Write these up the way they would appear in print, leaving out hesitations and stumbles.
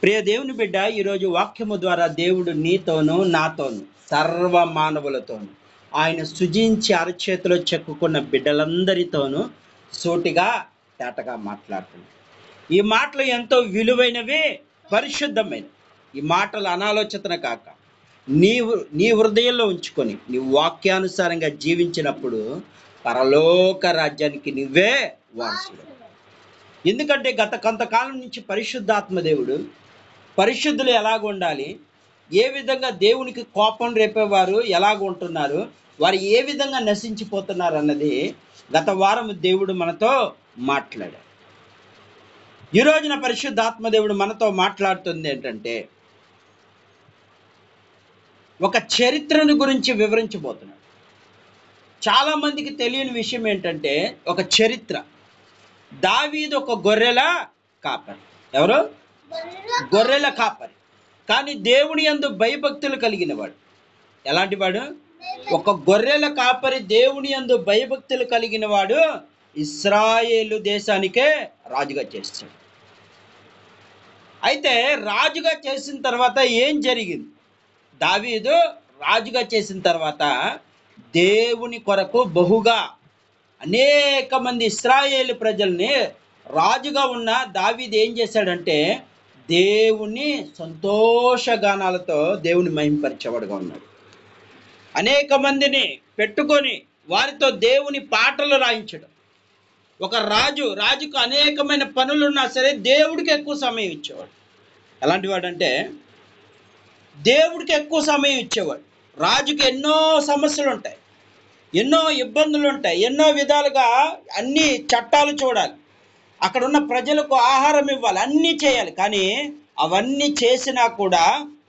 ప్రియ దేవుని బిడ్డ, ఈరోజు వాక్యము ద్వారా దేవుడు నీతోనూ నాతోనూ సర్వ మానవులతోనూ ఆయన సృజించి అరచేతిలో చెక్కుకున్న బిడ్డలందరితోనూ సూటిగా తేటగా మాట్లాడుతున్నాడు. ఈ మాటలు ఎంతో విలువైనవి, పరిశుద్ధమైనవి. ఈ మాటలు అనాలోచితన కాక నీ హృదయంలో ఉంచుకొని నీ వాక్యానుసారంగా జీవించినప్పుడు పరలోక రాజ్యానికి నువ్వే వారసుడు. ఎందుకంటే గత కొంతకాలం నుంచి పరిశుద్ధాత్మ దేవుడు పరిశుద్ధులు ఎలాగ ఉండాలి, ఏ విధంగా దేవునికి కోపం రేపేవారు ఎలాగ ఉంటున్నారు, వారు ఏ విధంగా నశించిపోతున్నారు అన్నది గత వారం దేవుడు మనతో మాట్లాడారు. ఈ రోజున పరిశుద్ధాత్మ దేవుడు మనతో మాట్లాడుతుంది ఏంటంటే, ఒక చరిత్రను గురించి వివరించబోతున్నాడు. చాలా మందికి తెలియని విషయం ఏంటంటే, ఒక చరిత్ర. దావీదు ఒక గొర్రెల కాపరి. ఎవరు? గొర్రెల కాపరి. కానీ దేవుని యందు భయభక్తులు కలిగిన వాడు. ఎలాంటి వాడు? ఒక గొర్రెల కాపరి దేవుని యందు భయభక్తులు కలిగిన వాడు ఇశ్రాయేలు దేశానికే రాజుగా చేస్తాడు. అయితే రాజుగా చేసిన తర్వాత ఏం జరిగింది? దావీదు రాజుగా చేసిన తర్వాత దేవుని కొరకు బహుగా అనేక మంది ఇశ్రాయేలు ప్రజల్ని, రాజుగా ఉన్న దావీదు ఏం చేశాడంటే దేవుని సంతోషగానాలతో దేవుని మహిమపరిచేవాడుగా ఉన్నాడు. అనేక మందిని పెట్టుకొని వారితో దేవుని పాటలు రాయించడం. ఒక రాజుకు అనేకమైన పనులున్నా సరే దేవుడికి ఎక్కువ సమయం ఇచ్చేవాడు. ఎలాంటి వాడంటే దేవుడికి ఎక్కువ సమయం ఇచ్చేవాడు. రాజుకి ఎన్నో సమస్యలు ఉంటాయి, ఎన్నో ఇబ్బందులు ఉంటాయి, ఎన్నో విధాలుగా అన్ని చట్టాలు చూడాలి, అక్కడ ఉన్న ప్రజలకు ఆహారం ఇవ్వాలి, అన్నీ చేయాలి. కానీ అవన్నీ చేసినా కూడా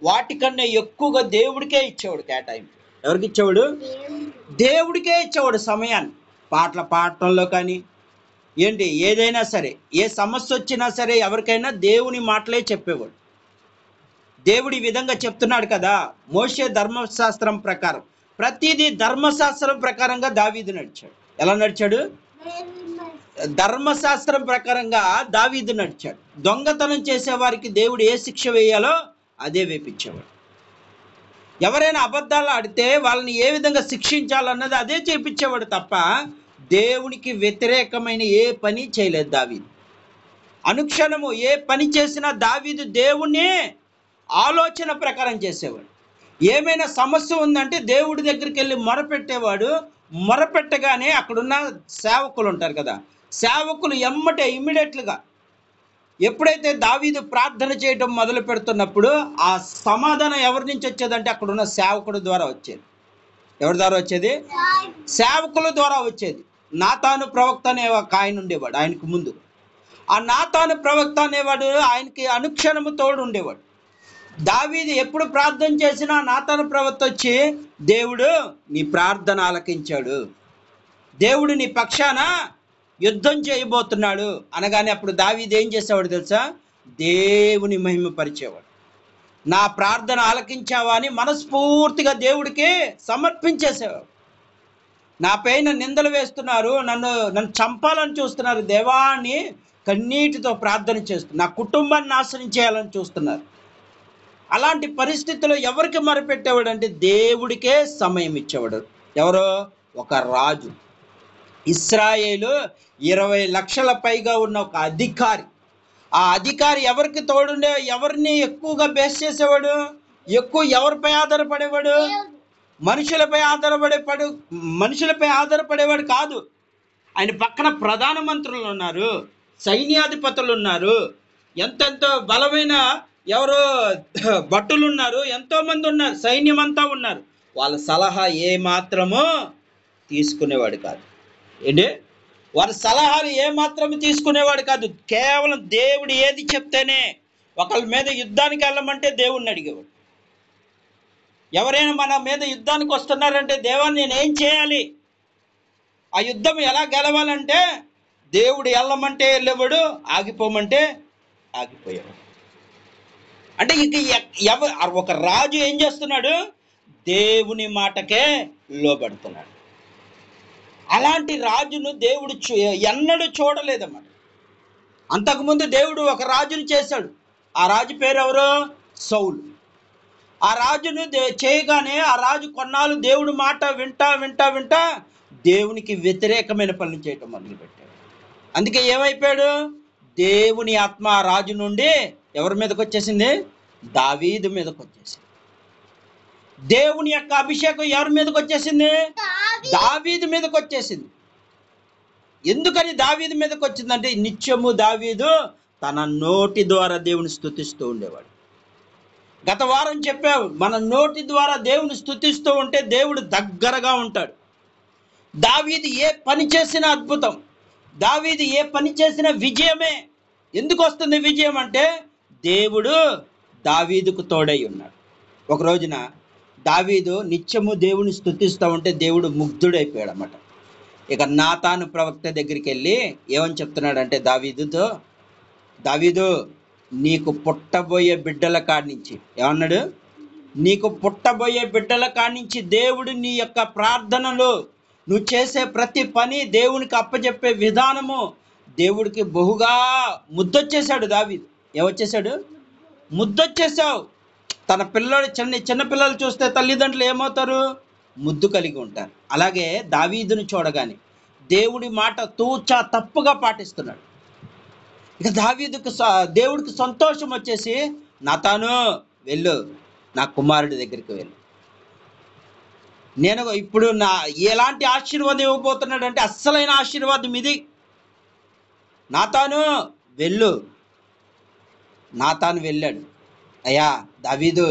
వాటికన్నా ఎక్కువగా దేవుడికే ఇచ్చేవాడు కేటాయింపు. ఎవరికి ఇచ్చేవాడు? దేవుడికే ఇచ్చేవాడు సమయాన్ని. పాటలు పాడటంలో కానీ ఏంటి, ఏదైనా సరే, ఏ సమస్య వచ్చినా సరే ఎవరికైనా దేవుని మాటలే చెప్పేవాడు. దేవుడి విధంగా చెప్తున్నాడు కదా, మోషే ధర్మశాస్త్రం ప్రకారం ప్రతిదీ ధర్మశాస్త్రం ప్రకారంగా దావీదు నడిచాడు. ఎలా నడిచాడు? ధర్మశాస్త్రం ప్రకారంగా దావీదు నడిచాడు. దొంగతనం చేసే వారికి దేవుడు ఏ శిక్ష వేయాలో అదే వేపించేవాడు. ఎవరైనా అబద్ధాలు ఆడితే వాళ్ళని ఏ విధంగా శిక్షించాలన్నది అదే చేపించేవాడు తప్ప దేవునికి వ్యతిరేకమైన ఏ పని చేయలేదు దావీదు. అనుక్షణము ఏ పని చేసినా దావీదు దేవుణ్ణి ఆలోచన ప్రకారం చేసేవాడు. ఏమైనా సమస్య ఉందంటే దేవుడి దగ్గరికి వెళ్ళి మొరపెట్టేవాడు. మొరపెట్టగానే అక్కడున్న సేవకులు ఉంటారు కదా, సేవకులు ఇమ్మీడియట్లుగా ఎప్పుడైతే దావీదు ప్రార్థన చేయడం మొదలు పెడుతున్నప్పుడు ఆ సమాధానం ఎవరి నుంచి వచ్చేదంటే అక్కడున్న సేవకుడు ద్వారా వచ్చేది. ఎవరి ద్వారా వచ్చేది? సేవకుల ద్వారా వచ్చేది. నాతాను ప్రవక్త అనే ఒక ఆయన ఉండేవాడు ఆయనకు ముందు. ఆ నాతాను ప్రవక్త అనేవాడు ఆయనకి అనుక్షణము తోడు ఉండేవాడు. దావీదు ఎప్పుడు ప్రార్థన చేసినా నాతాను ప్రవక్త వచ్చి, దేవుడు నీ ప్రార్థన ఆలకించాడు, దేవుడు నీ పక్షాన యుద్ధం చేయబోతున్నాడు అనగానే అప్పుడు దావీదు ఏం చేసేవాడు తెలుసా? దేవుని మహిమపరిచేవాడు. నా ప్రార్థన ఆలకించావా అని మనస్ఫూర్తిగా దేవుడికి సమర్పించేసేవాడు. నా పైన నిందలు వేస్తున్నారు, నన్ను చంపాలని చూస్తున్నారు, దేవాన్ని కన్నీటితో ప్రార్థన చేస్తున్నారు, నా కుటుంబాన్ని నాశనం చేయాలని చూస్తున్నారు. అలాంటి పరిస్థితుల్లో ఎవరికి మొరపెట్టేవాడు అంటే దేవుడికే సమయం ఇచ్చేవాడు. ఎవరో? ఒక రాజు. ఇశ్రాయేలు 20 లక్షల పైగా ఉన్న ఒక అధికారి. ఆ అధికారి ఎవరికి తోడుండే, ఎవరిని ఎక్కువగా బేస్ చేసేవాడు? ఎవరిపై ఆధారపడేవాడు? మనుషులపై ఆధారపడేవాడు కాదు. ఆయన పక్కన ప్రధానమంత్రులు ఉన్నారు, సైన్యాధిపతులు ఉన్నారు, ఎంతెంతో బలమైన ఎవరో భటులు ఉన్నారు, ఎంతో మంది ఉన్నారు, సైన్యం అంతా ఉన్నారు. వాళ్ళ సలహా ఏ మాత్రమో తీసుకునేవాడు కాదు. ఏంటి? వారి సలహాలు ఏ మాత్రము తీసుకునేవాడు కాదు. కేవలం దేవుడు ఏది చెప్తేనే. ఒకళ్ళ మీద యుద్ధానికి వెళ్ళమంటే దేవుడిని అడిగేవాడు. ఎవరైనా మన మీద యుద్ధానికి వస్తున్నారంటే, దేవా నేనేం చేయాలి, ఆ యుద్ధం ఎలా గెలవాలంటే దేవుడు వెళ్ళమంటే వెళ్ళేవాడు, ఆగిపోమంటే ఆగిపోయాడు. అంటే ఇక ఒక రాజు ఏం చేస్తున్నాడు? దేవుని మాటకే లోబడుతున్నాడు. అలాంటి రాజును దేవుడు ఎన్నడూ చూడలేదన్నమాట. అంతకుముందు దేవుడు ఒక రాజును చేశాడు. ఆ రాజు పేరు ఎవరు? సౌలు. ఆ రాజును చేయగానే ఆ రాజు కొన్నాళ్ళు దేవుడి మాట వింటా వింటా వింటా దేవునికి వ్యతిరేకమైన పనులు చేయటం మొదలుపెట్టాడు. అందుకే ఏమైపోయాడు? దేవుని ఆత్మ ఆ రాజు నుండి ఎవరి మీదకి వచ్చేసింది? దావీదు మీదకి వచ్చేసింది. దేవుని యొక్క అభిషేకం ఎవరి మీదకి వచ్చేసింది? దావీదు మీదకి వచ్చేసింది. ఎందుకని దావీదు మీదకి వచ్చిందంటే నిత్యము దావీదు తన నోటి ద్వారా దేవుని స్తుతిస్తూ ఉండేవాడు. గత వారం చెప్పావు, మన నోటి ద్వారా దేవుని స్తుతిస్తూ ఉంటే దేవుడు దగ్గరగా ఉంటాడు. దావీదు ఏ పని చేసినా అద్భుతం, దావీదు ఏ పని చేసినా విజయమే. ఎందుకు వస్తుంది విజయం అంటే దేవుడు దావీదుకు తోడై ఉన్నాడు. ఒక రోజున దావీదు నిత్యము దేవుని స్తుతిస్తూ ఉంటే దేవుడు ముగ్ధుడైపోయాడు అన్నమాట. ఇక నాతాను ప్రవక్త దగ్గరికి వెళ్ళి ఏమని చెప్తున్నాడంటే దావీదుతో, దావీదు నీకు పుట్టబోయే బిడ్డల కాడ్నుంచి ఏమన్నాడు? నీకు పుట్టబోయే బిడ్డల కాడ్నుంచి దేవుడు నీ యొక్క ప్రార్థనలు, నువ్వు చేసే ప్రతి పని, దేవునికి అప్పచెప్పే విధానము దేవుడికి బహుగా ముద్దొచ్చేశాడు. దావీదు ఏమొచ్చేశాడు? ముద్దొచ్చేసావు. తన పిల్లలు చిన్న పిల్లలు చూస్తే తల్లిదండ్రులు ఏమవుతారు? ముద్దు కలిగి ఉంటారు. అలాగే దావీదును చూడగానే దేవుడి మాట తూచా తప్పుగా పాటిస్తున్నాడు. ఇక దేవుడికి సంతోషం వచ్చేసి, నాతాను వెళ్ళు, నా కుమారుడి దగ్గరికి వెళ్ళు, నేను ఇప్పుడు ఎలాంటి ఆశీర్వాదం ఇవ్వబోతున్నాడు అంటే అస్సలైన ఆశీర్వాదం ఇది. నాతాను వెళ్ళు. నాతాను వెళ్ళాడు. అయ్యా దావీదు,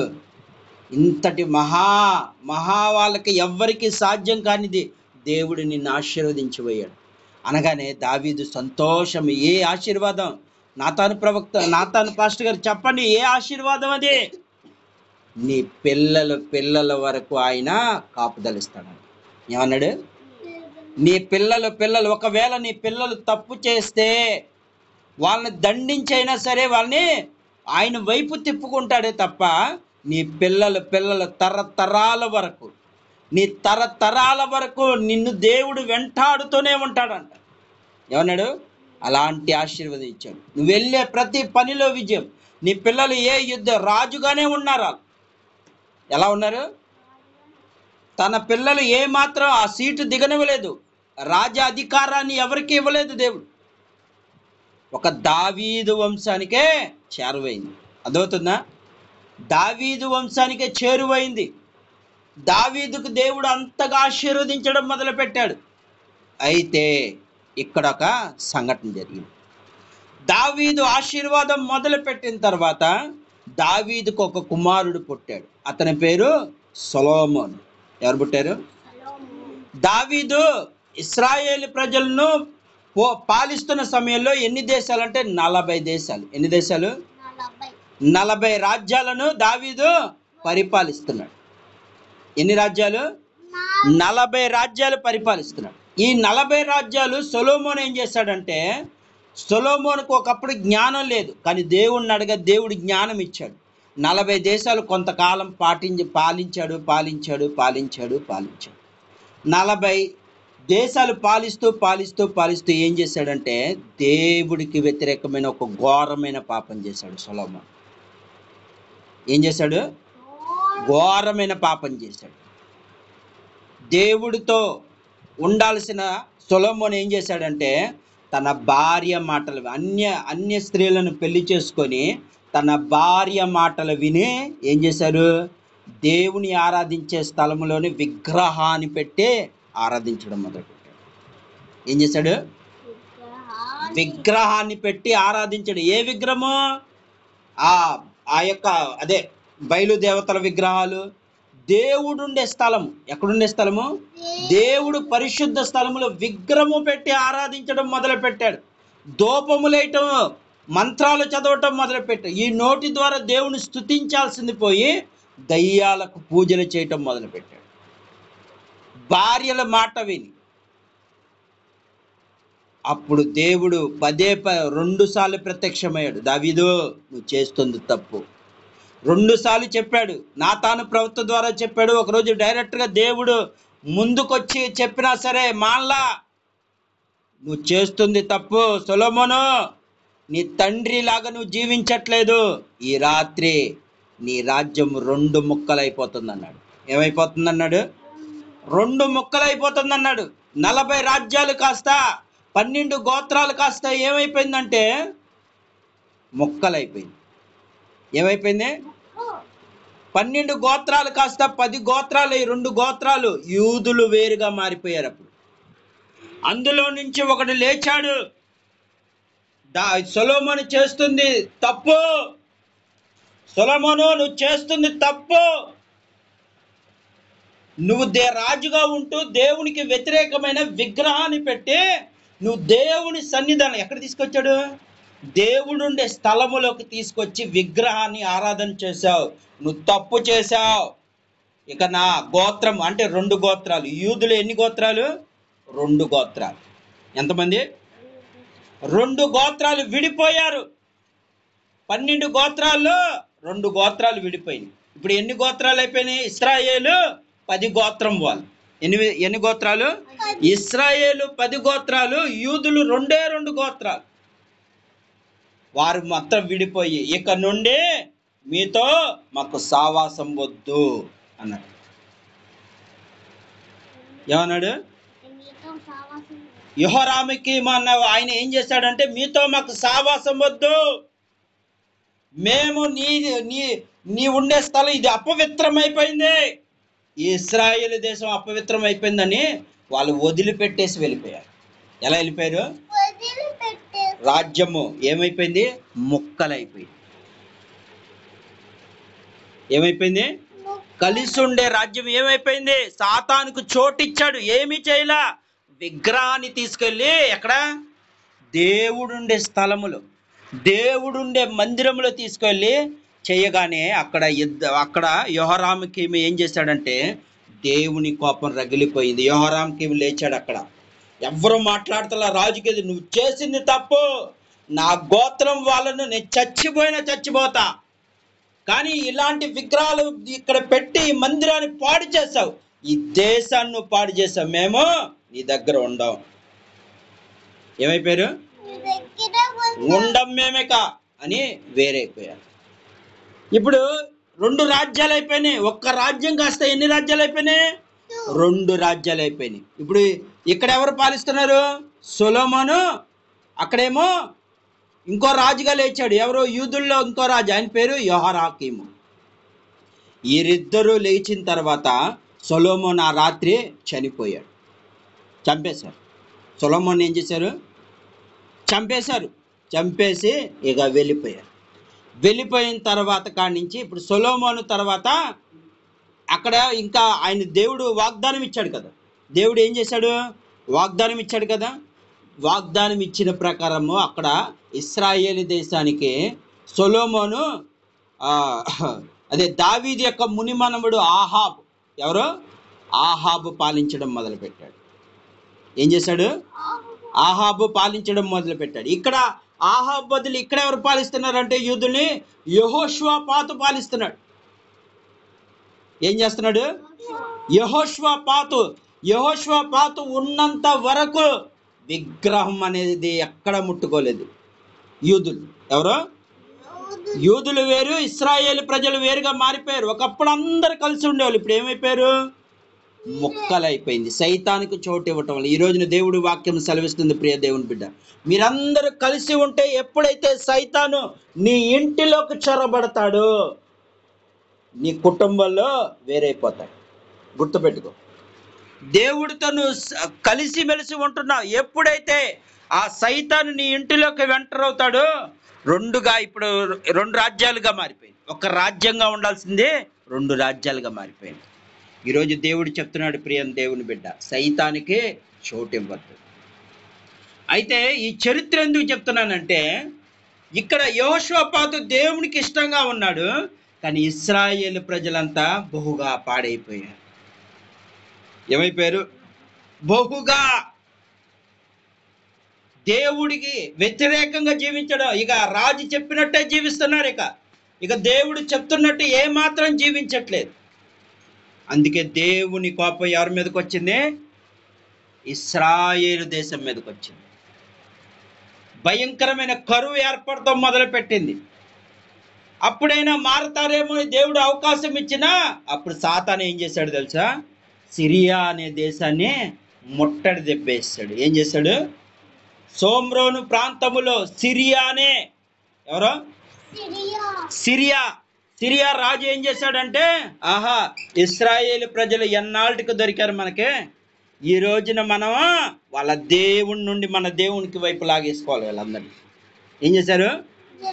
ఇంతటి మహా వాళ్ళకి ఎవ్వరికి సాధ్యం కానిది దేవుడు నిన్ను ఆశీర్వదించిపోయాడు అనగానే దావీదు సంతోషం. ఏ ఆశీర్వాదం? నాతాను పాస్టర్ గారు చెప్పండి, ఏ ఆశీర్వాదం అది? నీ పిల్లల వరకు ఆయన కాపుదలిస్తాడు. ఏమన్నాడు? నీ పిల్లలు ఒకవేళ నీ పిల్లలు తప్పు చేస్తే వాళ్ళని దండించైనా సరే వాళ్ళని ఆయన వైపు తిప్పుకుంటాడే తప్ప నీ పిల్లలు తరతరాల వరకు నిన్ను దేవుడు వెంటాడుతూనే ఉంటాడంట. ఏమన్నాడు? అలాంటి ఆశీర్వాదం ఇచ్చాడు. నువ్వు వెళ్ళే ప్రతి పనిలో విజయం. నీ పిల్లలు ఏ రాజుగానే ఉన్నారు. ఎలా ఉన్నారు? తన పిల్లలు ఏ మాత్రం ఆ సీటు దిగనివ్వలేదు, రాజ అధికారాన్ని ఎవరికి ఇవ్వలేదు దేవుడు. ఒక దావీదు వంశానికే చేరువైంది. అదవుతుందా? దావీదు వంశానికే చేరువైంది. దావీదుకు దేవుడు అంతగా ఆశీర్వదించడం మొదలుపెట్టాడు. అయితే ఇక్కడ ఒక సంఘటన జరిగింది. దావీదు ఆశీర్వాదం మొదలుపెట్టిన తర్వాత దావీదుకు ఒక కుమారుడు పుట్టాడు. అతని పేరు సొలొమోను. ఎవరు పుట్టారు? దావీదు ఇశ్రాయేలు ప్రజలను పాలిస్తున్న సమయంలో ఎన్ని దేశాలు అంటే 40 దేశాలు. ఎన్ని దేశాలు? 40 రాజ్యాలను దావీదు పరిపాలిస్తున్నాడు. ఎన్ని రాజ్యాలు? 40 రాజ్యాలు పరిపాలిస్తున్నాడు. ఈ 40 రాజ్యాలు సొలొమోను ఏం చేశాడంటే, సొలొమోనుకు ఒకప్పుడు జ్ఞానం లేదు, కానీ దేవుణ్ణి అడగ దేవుడు జ్ఞానం ఇచ్చాడు. 40 దేశాలు కొంతకాలం పాలించాడు. 40 దేశాలు పాలిస్తూ ఏం చేశాడంటే దేవుడికి వ్యతిరేకమైన ఒక ఘోరమైన పాపం చేశాడు సొలొమోను. ఏం చేశాడు? ఘోరమైన పాపం చేశాడు. దేవుడితో ఉండాల్సిన సొలొమోను ఏం చేశాడంటే తన భార్య మాటలు అన్య స్త్రీలను పెళ్లి చేసుకొని తన భార్య మాటలు విని ఏం చేశారు? దేవుని ఆరాధించే స్థలంలోని విగ్రహాన్ని పెట్టి ఆరాధించడం మొదలుపెట్టాడు. ఏం చేశాడు? విగ్రహాన్ని పెట్టి ఆరాధించాడు. ఏ విగ్రహము? ఆ యొక్క అదే బయలుదేవతల విగ్రహాలు. దేవుడుండే స్థలము ఎక్కడుండే స్థలము? దేవుడు పరిశుద్ధ స్థలములో విగ్రహము పెట్టి ఆరాధించడం మొదలుపెట్టాడు. ధూపములేయటం, మంత్రాలు చదవటం మొదలుపెట్టాడు. ఈ నోటి ద్వారా దేవుని స్తుతించాల్సింది పోయి దయ్యాలకు పూజలు చేయటం మొదలుపెట్టాడు. భార్యల మాట విని. అప్పుడు దేవుడు 2 సార్లు ప్రత్యక్షమయ్యాడు. దావీదు, నువ్వు చేస్తుంది తప్పు. 2 సార్లు చెప్పాడు. నాతాను ప్రవక్త ద్వారా చెప్పాడు. ఒకరోజు డైరెక్ట్గా దేవుడు ముందుకొచ్చి చెప్పినా సరే మానలా. నువ్వు చేస్తుంది తప్పు సొలొమోను, నీ తండ్రి లాగా నువ్వు జీవించట్లేదు. ఈ రాత్రి నీ రాజ్యం 2 ముక్కలైపోతుంది అన్నాడు. ఏమైపోతుంది అన్నాడు? 2 ముక్కలైపోతుంది అన్నాడు. 40 రాజ్యాలు కాస్త 12 గోత్రాలు కాస్త ఏమైపోయిందంటే ముక్కలైపోయింది. ఏమైపోయింది? 12 గోత్రాలు కాస్త 10 గోత్రాలు, 2 గోత్రాలు యూదులు వేరుగా మారిపోయారు. అప్పుడు అందులో నుంచి ఒకడు లేచాడు. సొలొమోను చేస్తుంది తప్పు, సొలొమోను నువ్వు చేస్తుంది తప్పు, నువ్వు రాజుగా ఉంటూ దేవునికి వ్యతిరేకమైన విగ్రహాన్ని పెట్టి నువ్వు దేవుని సన్నిధానం ఎక్కడ తీసుకొచ్చాడు? దేవుడుండే స్థలములోకి తీసుకొచ్చి విగ్రహాన్ని ఆరాధన చేశావు. నువ్వు తప్పు చేశావు. ఇక నా గోత్రం అంటే 2 గోత్రాలు, యూదులు ఎన్ని గోత్రాలు? 2 గోత్రాలు. ఎంతమంది? 2 గోత్రాలు విడిపోయారు. 12 గోత్రాల్లో 2 గోత్రాలు విడిపోయినాయి. ఇప్పుడు ఎన్ని గోత్రాలు అయిపోయినాయి? ఇశ్రాయేలు 10 గోత్రం వాళ్ళు. ఎన్ని గోత్రాలు? ఇశ్రాయేలు 10 గోత్రాలు, యూదులు 2 గోత్రాలు. వారు మొత్తం విడిపోయి ఇక నుండి మీతో మాకు సావాసం వద్దు అన్నాడు. ఏమన్నాడు? యెహోరాముకి ఆయన ఏం చేశాడంటే మీతో మాకు సావాసం వద్దు, మేము నీ ఉండే స్థలం ఇది అపవిత్రమైపోయింది, ఈ ఇశ్రాయేలు దేశం అపవిత్రం అయిపోయిందని వాళ్ళు వదిలిపెట్టేసి వెళ్ళిపోయారు. ఎలా వెళ్ళిపోయారు? రాజ్యము ఏమైపోయింది? ముక్కలైపోయింది. ఏమైపోయింది? కలిసి ఉండే రాజ్యం ఏమైపోయింది? సాతానుకు చోటిచ్చాడు. ఏమీ చేయలా. విగ్రహాన్ని తీసుకెళ్ళి ఎక్కడ? దేవుడుండే స్థలములో, దేవుడుండే మందిరంలో తీసుకెళ్ళి చేయగానే అక్కడ యెహోరాముకి ఏం చేశాడంటే దేవుని కోపం రగిలిపోయింది. యెహోరాముకి లేచాడు. అక్కడ ఎవరు మాట్లాడతలా. రాజుకి నువ్వు చేసింది తప్పు, నా గోత్రం వాళ్ళను నేను చచ్చిపోతా, కానీ ఇలాంటి విగ్రహాలు ఇక్కడ పెట్టి ఈ మందిరాన్ని పాడు చేసావు, ఈ దేశాన్ని నువ్వు పాడు చేసావు, మేము నీ దగ్గర ఉండం. ఏమైపోయారు? ఉండం మేమేక అని వేరైపోయారు. ఇప్పుడు 2 రాజ్యాలు అయిపోయినాయి. ఒక్క రాజ్యం కాస్త ఎన్ని రాజ్యాలు అయిపోయినాయి? 2 రాజ్యాలు అయిపోయినాయి. ఇప్పుడు ఇక్కడ ఎవరు పాలిస్తున్నారు? సొలొమోను. అక్కడేమో ఇంకో రాజుగా లేచాడు. ఎవరు? యూదుల్లో ఇంకో రాజు, ఆయన పేరు యెహోయాకీము. వీరిద్దరూ లేచిన తర్వాత సొలొమోను ఆ రాత్రి చనిపోయాడు. చంపేశారు. సొలొమోను ఏం చేశారు? చంపేశారు. చంపేసి ఇక వెళ్ళిపోయారు. వెళ్ళిపోయిన తర్వాత కాడి నుంచి ఇప్పుడు సొలొమోను తర్వాత అక్కడ ఇంకా ఆయన దేవుడు వాగ్దానం ఇచ్చాడు కదా. దేవుడు ఏం చేశాడు? వాగ్దానం ఇచ్చాడు కదా. వాగ్దానం ఇచ్చిన ప్రకారము అక్కడ ఇశ్రాయేలు దేశానికి సొలొమోను అదే దావీదు యొక్క మునిమనముడు ఆహాబు, ఎవరో ఆహాబు పాలించడం మొదలుపెట్టాడు. ఏం చేశాడు? ఆహాబు పాలించడం మొదలుపెట్టాడు. ఇక్కడ ఆహాబు బదులు ఇక్కడ ఎవరు పాలిస్తున్నారంటే యూదుల్ని యెహోషువపాతు పాలిస్తున్నాడు. ఏం చేస్తున్నాడు? యెహోషువపాతు ఉన్నంత వరకు విగ్రహం అనేది ఎక్కడ ముట్టుకోలేదు యూదులు. ఎవరో యూదులు వేరు, ఇశ్రాయేలు ప్రజలు వేరుగా మారిపోయారు. ఒకప్పుడు అందరు కలిసి ఉండేవాళ్ళు, ఇప్పుడు ఏమైపోయారు? ముక్కలైపోయింది. సైతానికి చోటు ఇవ్వటం వల్ల. ఈ రోజున దేవుడి వాక్యం సెలవిస్తుంది, ప్రియ దేవుని బిడ్డ, మీరందరూ కలిసి ఉంటే ఎప్పుడైతే సైతాను నీ ఇంటిలోకి చొరబడతాడో నీ కుటుంబంలో వేరైపోతాడు. గుర్తుపెట్టుకో. దేవుడితో నువ్వు కలిసిమెలిసి ఉంటున్నావు. ఎప్పుడైతే ఆ సైతాను నీ ఇంటిలోకి ఎంటర్ అవుతాడో ఇప్పుడు 2 రాజ్యాలుగా మారిపోయింది. ఒక రాజ్యంగా ఉండాల్సిందే 2 రాజ్యాలుగా మారిపోయింది. ఈరోజు దేవుడు చెప్తున్నాడు, ప్రియం దేవుని బిడ్డ, సైతానికి చోటు ఇవ్వద్దు. అయితే ఈ చరిత్ర ఎందుకు చెప్తున్నానంటే ఇక్కడ యెహోషువపాతు దేవునికి ఇష్టంగా ఉన్నాడు, కానీ ఇశ్రాయేలు ప్రజలంతా బహుగా పాడైపోయారు. ఏమైపోయారు? బహుగా దేవుడికి వ్యతిరేకంగా జీవించడం. ఇక రాజు చెప్పినట్టే జీవిస్తున్నారు. ఇక దేవుడు చెప్తున్నట్టు ఏమాత్రం జీవించట్లేదు. అందుకే దేవుని కోపం ఎవరి మీదకి వచ్చింది? ఇశ్రాయేలు దేశం మీదకి వచ్చింది. భయంకరమైన కరువు ఏర్పడటం మొదలుపెట్టింది. అప్పుడైనా మారతారేమో అని దేవుడు అవకాశం ఇచ్చినా అప్పుడు సాతాను ఏం చేశాడు తెలుసా? సిరియా అనే దేశాన్ని ముట్టడి దెబ్బేస్తాడు. ఏం చేశాడు? సోమ్రోను ప్రాంతములో సిరియానే, ఎవరో సిరియా సిరియా రాజు ఏం చేశాడంటే, ఆహా ఇశ్రాయేలు ప్రజలు ఎన్నాళ్ళకి దొరికారు మనకి, ఈ రోజున మనం వాళ్ళ దేవుని నుండి మన దేవునికి వైపు లాగేసుకోవాలి. వీళ్ళందరినీ ఏం చేశారు?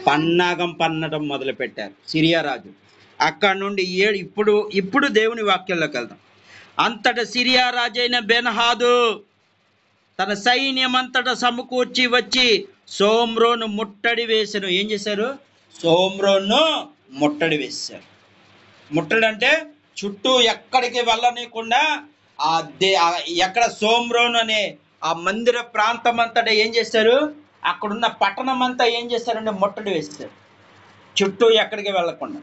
పన్నాగం పన్నడం మొదలు పెట్టారు సిరియా రాజు. అక్కడ నుండి ఇప్పుడు దేవుని వాక్యంలోకి వెళ్దాం. అంతటా సిరియా రాజైన బెన్హాదు తన సైన్యం అంతటా సమకూర్చి వచ్చి సోమ్రోను ముట్టడి వేశారు. ఏం చేశారు? సోమ్రోను ముట్టడి వేశారు. ముట్టడి అంటే చుట్టూ ఎక్కడికి వెళ్ళనీయకుండా ఎక్కడ సోమ్రోను అనే ఆ మందిర ప్రాంతం అంతటా ఏం చేశారు? అక్కడున్న పట్టణం అంతా ఏం చేశారంటే ముట్టడి వేస్తారు. చుట్టూ ఎక్కడికి వెళ్ళకుండా,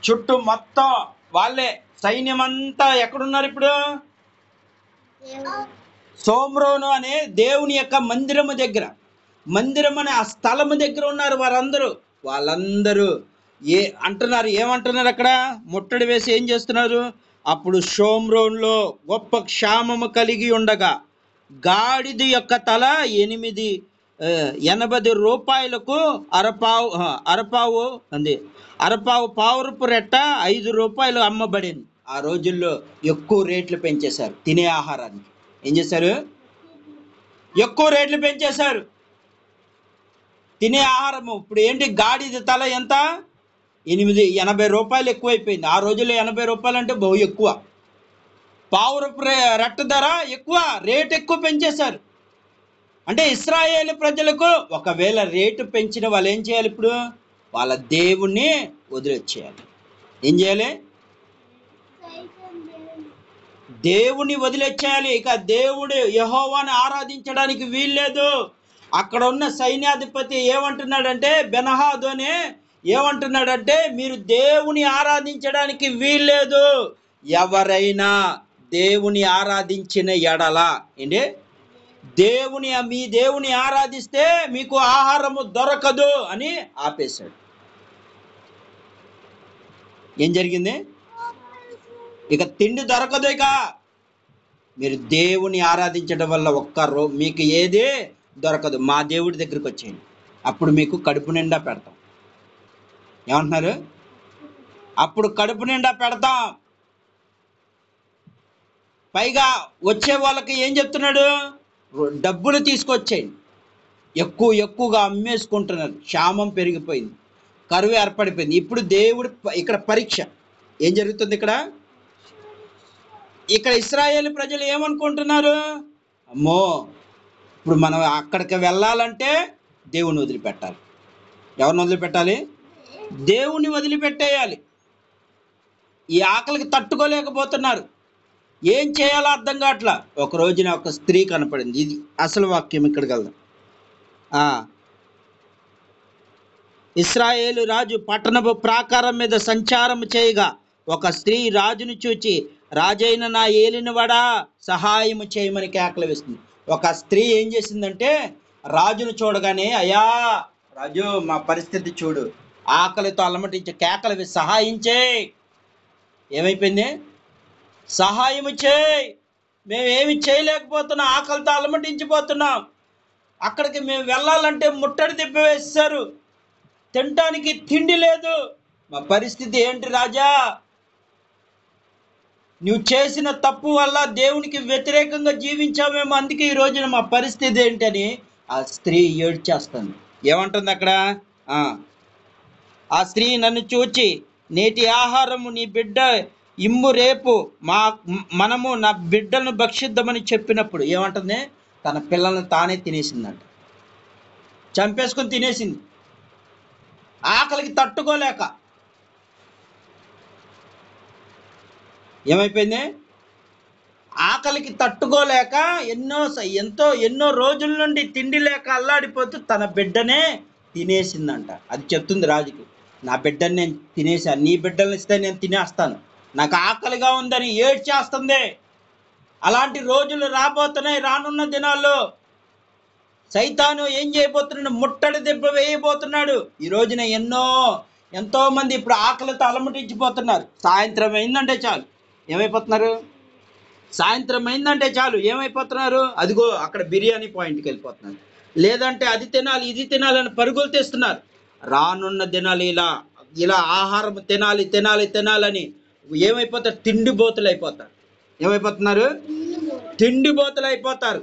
చుట్టూ మొత్తం వాళ్ళే సైన్యం అంతా ఎక్కడున్నారు ఇప్పుడు? సోమ్రోను అనే దేవుని యొక్క మందిరము దగ్గర, మందిరం అనే ఆ స్థలము దగ్గర ఉన్నారు వారందరూ. వాళ్ళందరూ ఏమంటున్నారు అక్కడ? ముట్టడి వేసి ఏం చేస్తున్నారు? అప్పుడు షోమ్రోన్లో గొప్ప క్షామము కలిగి ఉండగా గాడిద యొక్క తల 80 రూపాయలకు అరపావు పావురపు రెట్ట 5 రూపాయలు అమ్మబడింది. ఆ రోజుల్లో ఎక్కువ రేట్లు పెంచేశారు తినే ఆహారానికి. ఏం చేశారు? ఎక్కువ రేట్లు పెంచేశారు తినే ఆహారము. ఇప్పుడు ఏంటి? గాడిద తల ఎంత? 80 రూపాయలు ఎక్కువైపోయింది. ఆ రోజుల్లో 80 రూపాయలు అంటే బహు ఎక్కువ. పావురపు రెట్ట ధర ఎక్కువ, రేటు ఎక్కువ పెంచేశారు. అంటే ఇశ్రాయేలు ప్రజలకు ఒకవేళ రేటు పెంచిన వాళ్ళు ఏం చేయాలి? ఇప్పుడు వాళ్ళ దేవుణ్ణి వదిలేసేయాలి. ఏం చేయాలి? దేవుని వదిలేసేయాలి. ఇక దేవుడు యెహోవాను ఆరాధించడానికి వీల్లేదు. అక్కడ ఉన్న సైన్యాధిపతి ఏమంటున్నాడంటే, బెన్హాదు అనే ఏమంటున్నాడంటే, మీరు దేవుని ఆరాధించడానికి వీల్లేదు. ఎవరైనా దేవుని ఆరాధించిన ఎడల ఏంటి? మీ దేవుని ఆరాధిస్తే మీకు ఆహారము దొరకదు అని ఆపేశాడు. ఏం జరిగింది? ఇక తిండి దొరకదు. ఇక మీరు దేవుని ఆరాధించడం వల్ల మీకు ఏది దొరకదు. మా దేవుడి దగ్గరికి వచ్చేయండి, అప్పుడు మీకు కడుపు నిండా పెడతాం. ఏమంటున్నారు? అప్పుడు కడుపు నిండా పెడతాం. పైగా వచ్చే వాళ్ళకి ఏం చెప్తున్నాడు? డబ్బులు తీసుకొచ్చేయండి. ఎక్కువగా అమ్మేసుకుంటున్నారు. క్షామం పెరిగిపోయింది, కరువు ఏర్పడిపోయింది. ఇప్పుడు దేవుడు ఇక్కడ పరీక్ష ఏం జరుగుతుంది? ఇక్కడ ఇశ్రాయేలు ప్రజలు ఏమనుకుంటున్నారు? అమ్మో, ఇప్పుడు మనం అక్కడికి వెళ్ళాలంటే దేవుని వదిలిపెట్టాలి. ఎవరిని వదిలిపెట్టాలి? దేవుని వదిలిపెట్టేయాలి. ఈ ఆకలికి తట్టుకోలేకపోతున్నారు. ఏం చేయాలో అర్థం కావట్లా. ఒక రోజున ఒక స్త్రీ కనపడింది. ఇది అసలు వాక్యం. ఇక్కడికి వెళ్దాం. ఇశ్రాయేలు రాజు పట్టణపు ప్రాకారం మీద సంచారం చేయగా ఒక స్త్రీ రాజును చూచి, రాజైన నా ఏలినవాడా సహాయము చేయమని కేకలు వేస్తుంది. ఒక స్త్రీ ఏం చేసిందంటే రాజును చూడగానే, అయ్యా రాజు మా పరిస్థితి చూడు, ఆకలితో అలమటించి కేకలు వేసి సహాయం చేయి. ఏమైపోయింది? సహాయం చేయి, మేమేమి చేయలేకపోతున్నాం, ఆకలితో అలమటించిపోతున్నాం. అక్కడికి మేము వెళ్ళాలంటే ముట్టడి తిప్పివేశారు, తినటానికి తిండి లేదు. మా పరిస్థితి ఏంటి రాజా? నువ్వు చేసిన తప్పు వల్ల దేవునికి వ్యతిరేకంగా జీవించామేమో, అందుకే ఈ రోజున మా పరిస్థితి ఏంటని ఆ స్త్రీ ఏడ్చేస్తుంది. ఏమంటుంది అక్కడ? ఆ స్త్రీ నన్ను చూచి, నేటి ఆహారము నీ బిడ్డ ఇమ్ము, రేపు మనము నా బిడ్డలను భక్షిద్దామని చెప్పినప్పుడు ఏమంటుంది? తన పిల్లల్ని తానే తినేసిందంట, చంపేసుకొని తినేసింది ఆకలికి తట్టుకోలేక. ఏమైపోయింది? ఆకలికి తట్టుకోలేక ఎన్నో రోజుల నుండి తిండి లేక అల్లాడిపోతూ తన బిడ్డనే తినేసిందంట. అది చెప్తుంది రాజుకి, నా బిడ్డని నేను తినేసాను, నీ బిడ్డల్ని ఇస్తే నేను తినేస్తాను, నాకు ఆకలిగా ఉందని ఏడ్చేస్తుంది. అలాంటి రోజులు రాబోతున్నాయి రానున్న దినాల్లో. సైతాను ఏం చేయబోతున్నాడు? ముట్టడి దెబ్బ వేయబోతున్నాడు. ఈ రోజున ఎంతో మంది ఇప్పుడు ఆకలితో అలమటించిపోతున్నారు. సాయంత్రం అయిందంటే చాలు ఏమైపోతున్నారు? సాయంత్రం అయిందంటే చాలు ఏమైపోతున్నారు? అదిగో అక్కడ బిర్యానీ పాయింట్కి వెళ్ళిపోతున్నారు. లేదంటే అది తినాలి ఇది తినాలని పరుగులు తీస్తున్నారు. రానున్న దినాలు ఇలా ఇలా ఆహారం తినాలి తినాలి తినాలని ఏమైపోతారు? తిండిబోతులు అయిపోతారు. ఏమైపోతున్నారు? తిండిబోతులు అయిపోతారు.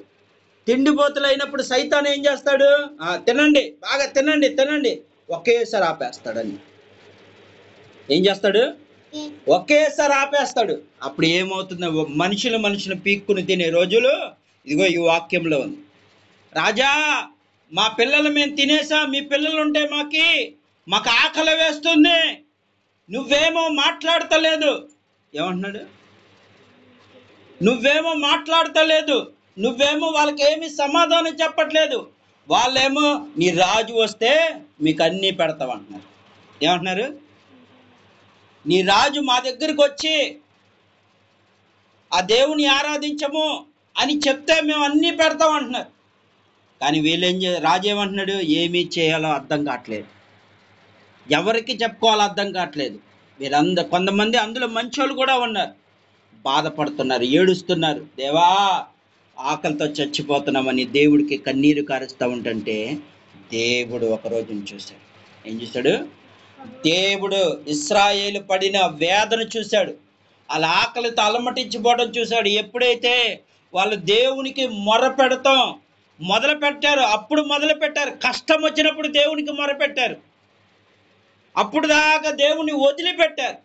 తిండిబోతులు అయినప్పుడు సైతాన్ ఏం చేస్తాడు? తినండి, బాగా తినండి తినండి, ఒకేసారి ఆపేస్తాడని. ఏం చేస్తాడు? ఒకేసారి ఆపేస్తాడు. అప్పుడు ఏమవుతుంది? మనుషులు పీక్కుని తినే రోజులు ఇదిగో ఈ వాక్యంలో ఉంది. రాజా, మా పిల్లలు మేము తినేసా, మీ పిల్లలు ఉంటే మాకు ఆకలి వేస్తుంది, నువ్వేమో మాట్లాడతలేదు. ఏమంటున్నాడు? నువ్వేమో మాట్లాడతలేదు, నువ్వేమో వాళ్ళకి ఏమి సమాధానం చెప్పట్లేదు. వాళ్ళేమో నీ రాజు వస్తే మీకు అన్నీ పెడతామంటున్నారు. ఏమంటున్నారు? నీ రాజు మా దగ్గరికి వచ్చి ఆ దేవుని ఆరాధించము అని చెప్తే మేము అన్నీ పెడతాం అంటున్నారు. కానీ రాజు ఏమంటున్నాడు? ఏమీ చేయాలో అర్థం కావట్లేదు, ఎవరికి చెప్పుకోవాలో అర్థం కావట్లేదు. కొంతమంది అందులో మంచోళ్ళు కూడా ఉన్నారు, బాధపడుతున్నారు, ఏడుస్తున్నారు. దేవా, ఆకలితో చచ్చిపోతున్నామని దేవుడికి కన్నీరు కారుస్తూ ఉంటుంటే దేవుడు ఒక రోజును చూశాడు. ఏం చూశాడు? దేవుడు ఇశ్రాయేలు పడిన వేదన చూశాడు, వాళ్ళ ఆకలితో అలమటించిపోవడం చూశాడు. ఎప్పుడైతే వాళ్ళు దేవునికి మొర పెడతాం మొదలు పెట్టారు, అప్పుడు మొదలు పెట్టారు. కష్టం వచ్చినప్పుడు దేవునికి మొర పెట్టారు, అప్పుడు దాకా దేవుని వదిలిపెట్టారు.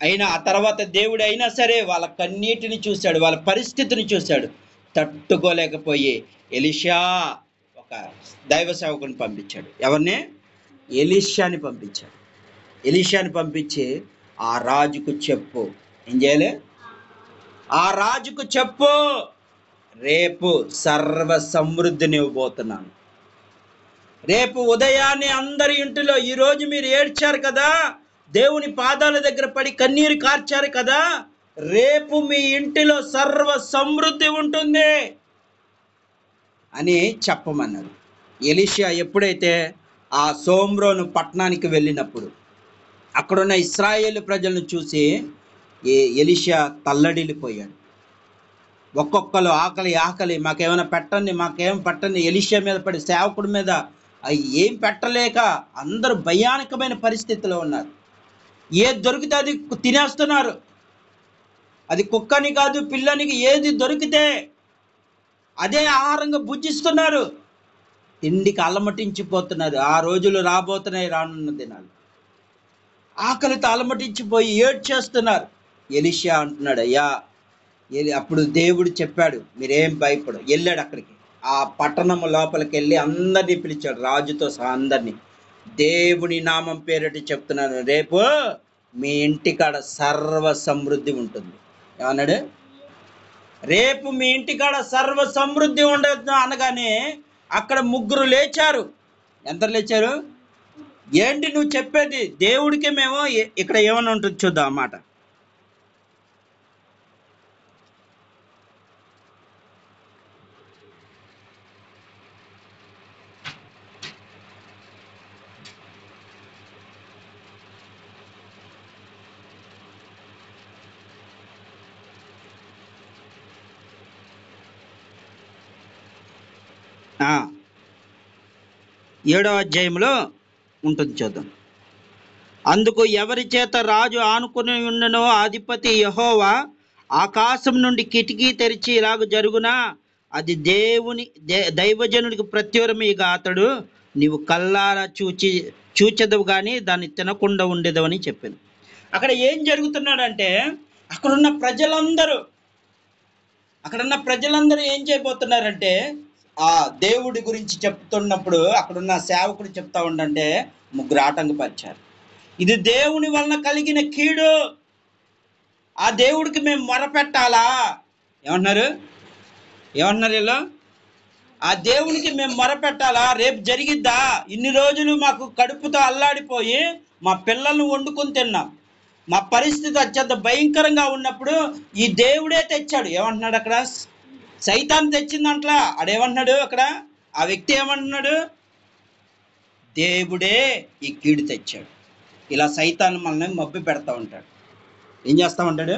అయినా ఆ తర్వాత దేవుడు అయినా సరే వాళ్ళ కన్నీటిని చూశాడు, వాళ్ళ పరిస్థితిని చూశాడు. తట్టుకోలేకపోయి ఎలీషా ఒక దైవ సేవకుని పంపించాడు. ఎవరిని? ఎలీషాని పంపించాడు. ఎలీషాని పంపించి ఆ రాజుకు చెప్పు. ఏం చేయాలి? ఆ రాజుకు చెప్పు, రేపు సర్వ సమృద్ధిని ఇవ్వబోతున్నాను. రేపు ఉదయాన్నే అందరి ఇంటిలో, ఈరోజు మీరు ఏడ్చారు కదా, దేవుని పాదాల దగ్గర పడి కన్నీరు కార్చారు కదా, రేపు మీ ఇంటిలో సర్వ సమృద్ధి ఉంటుంది అని చెప్పమన్నారు. ఎలీషా ఎప్పుడైతే ఆ సోమ్రోను పట్టణానికి వెళ్ళినప్పుడు అక్కడున్న ఇశ్రాయేలు ప్రజలను చూసి ఎలీషా తల్లడిల్లిపోయాడు. ఒక్కొక్కరు ఆకలి, మాకేమైనా పెట్టండి, మాకేం పెట్టండి. ఎలీషా మీద పడి సేవకుడి మీద ఏం పెట్టలేక అందరూ భయానకమైన పరిస్థితిలో ఉన్నారు. ఏది దొరికితే అది తినేస్తున్నారు. అది కుక్కని కాదు, పిల్లని, ఏది దొరికితే అదే ఆహారంగా భుజిస్తున్నారు. తిండికి అలమటించిపోతున్నారు. ఆ రోజులు రాబోతున్నాయి, రానున్న దినాలు. ఆకలితో అలమటించిపోయి ఏడ్చేస్తున్నారు. ఎలీషా అంటున్నాడు, అయ్యా, అప్పుడు దేవుడు చెప్పాడు, మీరేం భయపడు. వెళ్ళాడు అక్కడికి, ఆ పట్టణం లోపలికి వెళ్ళి అందరినీ పిలిచాడు, రాజుతో సహా అందరినీ. దేవుని నామం పేరటి చెప్తున్నాను, రేపు మీ ఇంటికాడ సర్వ సమృద్ధి ఉంటుంది. ఏమన్నాడు? రేపు మీ ఇంటికాడ సర్వ సమృద్ధి ఉండదు అనగానే అక్కడ ముగ్గురు లేచారు. ఎంత లేచారు? ఏంటి నువ్వు చెప్పేది? దేవుడికి మేము ఇక్కడ ఏమన్నా ఉంటుంది చూద్దాం అన్నమాట. ఆ 7వ అధ్యాయంలో ఉంటుంది, చూద్దాం. అందుకు ఎవరి చేత రాజు ఆనుకుని ఉండనో అధిపతి యెహోవా ఆకాశం నుండి కిటికీ తెరిచి ఇలాగ జరుగునా, అది దైవజనుడికి ప్రత్యురమిగా అతడు నీవు కల్లారా చూచెదవు కానీ దాన్ని తినకుండా ఉండేదవని చెప్పాను. అక్కడ ఏం జరుగుతున్నాడంటే అక్కడున్న ప్రజలందరూ ఏం చేయబోతున్నారంటే ఆ దేవుడి గురించి చెప్తున్నప్పుడు అక్కడున్న సేవకుడు చెప్తా ఉండంటే ముగ్గురు ఆటంకపరిచారు. ఇది దేవుని వలన కలిగిన కీడు, ఆ దేవుడికి మేము మొరపెట్టాలా? ఏమన్నారు వీళ్ళు? ఆ దేవునికి మేము మొరపెట్టాలా? రేపు జరిగిద్దా? ఇన్ని రోజులు మాకు కడుపుతో అల్లాడిపోయి మా పిల్లల్ని వండుకొని తిన్నాం, మా పరిస్థితి అత్యంత భయంకరంగా ఉన్నప్పుడు ఈ దేవుడే తెచ్చాడు. ఏమంటున్నాడు అక్కడ? సైతాన్ తెచ్చిందంట్లా. ఆడేమంటున్నాడు అక్కడ, ఆ వ్యక్తి ఏమంటున్నాడు, దేవుడే ఈ కీడు తెచ్చాడు. ఇలా సైతాన్ మనల్ని మభ్య పెడతా ఉంటాడు. ఏం చేస్తా ఉంటాడు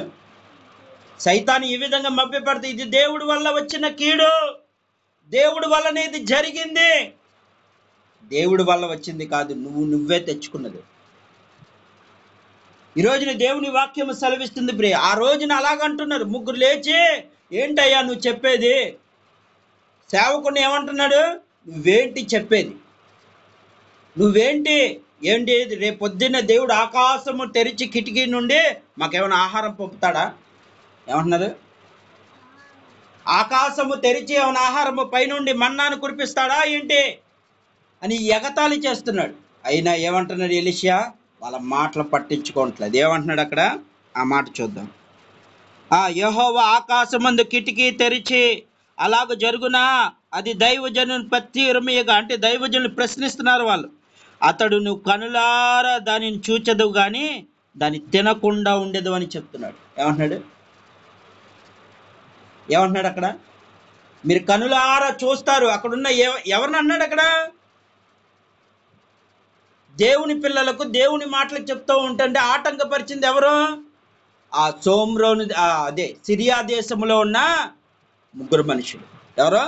సైతాన్? ఈ విధంగా మభ్య పెడతా, ఇది దేవుడి వల్ల వచ్చిన కీడు, దేవుడి వల్లనే ఇది జరిగింది. దేవుడి వల్ల వచ్చింది కాదు, నువ్వే తెచ్చుకున్నది. ఈ రోజున దేవుని వాక్యం సెలవిస్తుంది ప్రియ. ఆ రోజున అలాగంటున్నారు, ముగ్గురు లేచి, ఏంటయ్యా నువ్వు చెప్పేది? సేవకుని ఏమంటున్నాడు, నువ్వేంటి చెప్పేది, నువ్వేంటి ఏంటి? రేపు పొద్దున్న దేవుడు ఆకాశము తెరిచి కిటికీ నుండి మాకేమైనా ఆహారం పంపుతాడా? ఏమంటున్నారు? ఆకాశము తెరిచి ఏమైనా ఆహారము పైనుండి మన్నాను కురిపిస్తాడా ఏంటి అని ఎగతాళి చేస్తున్నాడు. అయినా ఏమంటున్నాడు ఎలీషా? వాళ్ళ మాటలు పట్టించుకోవట్లేదు. ఏమంటున్నాడు అక్కడ, ఆ మాట చూద్దాం. యెహోవా ఆకాశమందు కిటికీ తెరిచి అలాగ జరుగునా, అది దైవజనుని ప్రత్యురమేగా. అంటే దైవజనులు ప్రశ్నిస్తున్నారు వాళ్ళు. అతడు నువ్వు కనులారా దానిని చూచదు కానీ దాన్ని తినకుండా ఉండేదు అని చెప్తున్నాడు. ఏమంటున్నాడు అక్కడ? మీరు కనులారా చూస్తారు. అక్కడున్న ఎవరిని అన్నాడు అక్కడ? దేవుని పిల్లలకు దేవుని మాటలు చెప్తూ ఉంటుంటే ఆటంకపరిచింది ఎవరు? ఆ సోమ్రోను, అదే సిరియా దేశంలో ఉన్న ముగ్గురు మనుషులు. ఎవరు?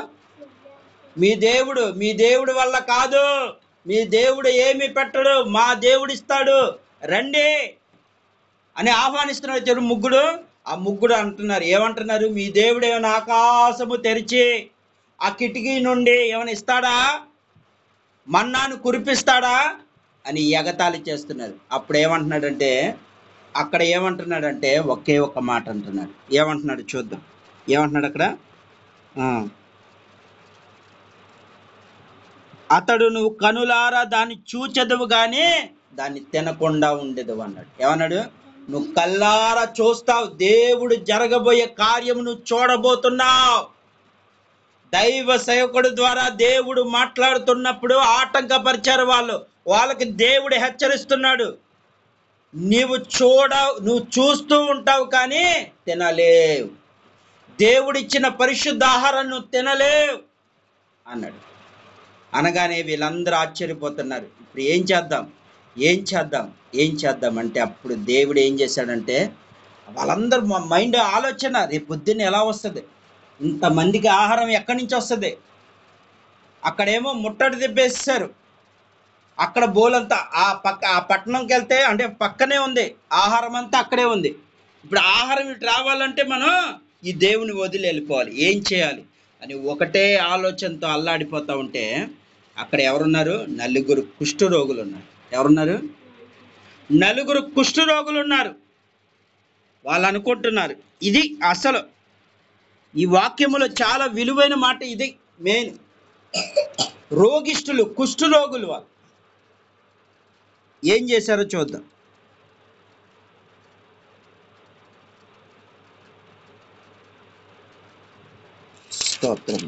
మీ దేవుడు వల్ల కాదు, మీ దేవుడు ఏమి పెట్టడు, మా దేవుడు ఇస్తాడు, రండి అని ఆహ్వానిస్తున్నాడు. ముగ్గురు. ఆ ముగ్గురు అంటున్నారు, ఏమంటున్నారు? మీ దేవుడు ఏమైనా ఆకాశము తెరిచి ఆ కిటికీ నుండి ఏమైనా ఇస్తాడా, మన్నాను కురిపిస్తాడా అని ఎగతాళి చేస్తున్నారు. అప్పుడు ఏమంటున్నాడంటే, అక్కడ ఏమంటున్నాడంటే ఒకే ఒక మాట అంటున్నాడు. ఏమంటున్నాడు చూద్దాం. ఏమంటున్నాడు అక్కడ? అతడు నువ్వు కనులారా దాన్ని చూచెదవు కానీ దాన్ని తినకుండా ఉండేదు అన్నాడు. ఏమన్నాడు? నువ్వు కల్లారా చూస్తావు, దేవుడు జరగబోయే కార్యము నువ్వు చూడబోతున్నావు. దైవ సేవకుడు ద్వారా దేవుడు మాట్లాడుతున్నప్పుడు ఆటంకపరిచారు వాళ్ళకి దేవుడు హెచ్చరిస్తున్నాడు, నువ్వు చూస్తూ ఉంటావు కానీ తినలేవు, దేవుడిచ్చిన పరిశుద్ధ ఆహారం నువ్వు తినలేవు అన్నాడు. అనగానే వీళ్ళందరూ ఆశ్చర్యపోతున్నారు. ఇప్పుడు ఏం చేద్దాం అంటే అప్పుడు దేవుడు ఏం చేశాడంటే, వాళ్ళందరూ మైండ్ ఆలోచన, రేపు పొద్దున్న ఎలా వస్తుంది, ఇంతమందికి ఆహారం ఎక్కడి నుంచి వస్తుంది? అక్కడేమో ముట్టడి తిప్పేసారు. అక్కడ బోలంతా ఆ పట్టణంకి వెళ్తే అంటే పక్కనే ఉంది, ఆహారం అంతా అక్కడే ఉంది. ఇప్పుడు ఆహారం ఇటు రావాలంటే మనం ఈ దేవుని వదిలి వెళ్ళిపోవాలి, ఏం చేయాలి అని ఒకటే ఆలోచనతో అల్లాడిపోతూ ఉంటే అక్కడ ఎవరున్నారు? నలుగురు కుష్ఠరోగులు ఉన్నారు. ఎవరున్నారు? నలుగురు కుష్ఠరోగులు ఉన్నారు. వాళ్ళు అనుకుంటున్నారు, ఇది అసలు ఈ వాక్యములో చాలా విలువైన మాట ఇది. మెయిన్ రోగిష్ఠులు, కుష్ఠరోగులు. వాళ్ళు ఏం చేశారో చూద్దాం. స్తోత్రం.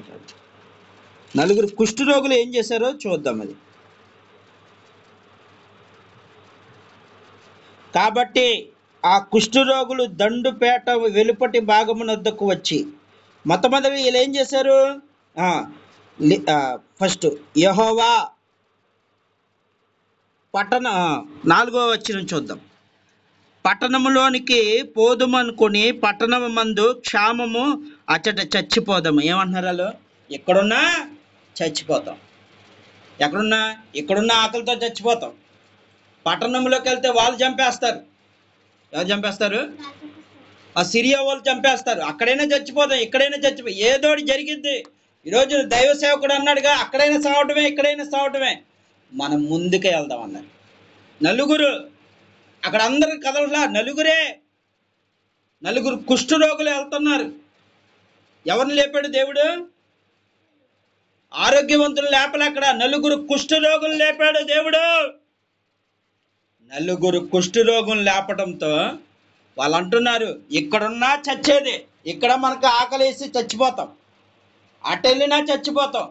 నలుగురు కుష్ఠరోగులు ఏం చేశారో చూద్దాం. అది కాబట్టి ఆ కుష్ఠరోగులు దండుపేట వెలుపటి భాగమునొద్దకు వచ్చి మొట్టమొదటి వీళ్ళు ఏం చేశారు? ఫస్ట్ యెహోవా పట్టణ 4వ వచనం చూద్దాం. పట్టణములోనికి పోదుమనుకొని పట్టణము మందు క్షామము అచ్చట చచ్చిపోదాము. ఏమంటున్నారు వాళ్ళు? ఎక్కడున్నా చచ్చిపోతాం, ఇక్కడున్నా ఆకలితో చచ్చిపోతాం. పట్టణంలోకి వెళ్తే వాళ్ళు చంపేస్తారు. ఎవరు చంపేస్తారు? ఆ సిరియా వాళ్ళు చంపేస్తారు. అక్కడైనా చచ్చిపోతాం, ఇక్కడైనా ఏదోటి జరిగిద్ది. ఈరోజు దైవ సేవకుడు అన్నాడుగా, అక్కడైనా సావటమే, ఇక్కడైనా సావటమే, మనం ముందుకే వెళ్దాం అన్నారు. నలుగురు అక్కడ అందరు కదలలా, నలుగురు కుష్ఠరోగులు వెళ్తున్నారు. ఎవరిని లేపాడు దేవుడు? ఆరోగ్యవంతులు లేపలే, అక్కడ నలుగురు కుష్ఠరోగులు లేపాడు దేవుడు. నలుగురు కుష్ఠరోగులు లేపడంతో వాళ్ళు అంటున్నారు, ఇక్కడున్నా చచ్చేది, ఇక్కడ మనకు ఆకలేసి చచ్చిపోతాం, అటు వెళ్ళినా చచ్చిపోతాం,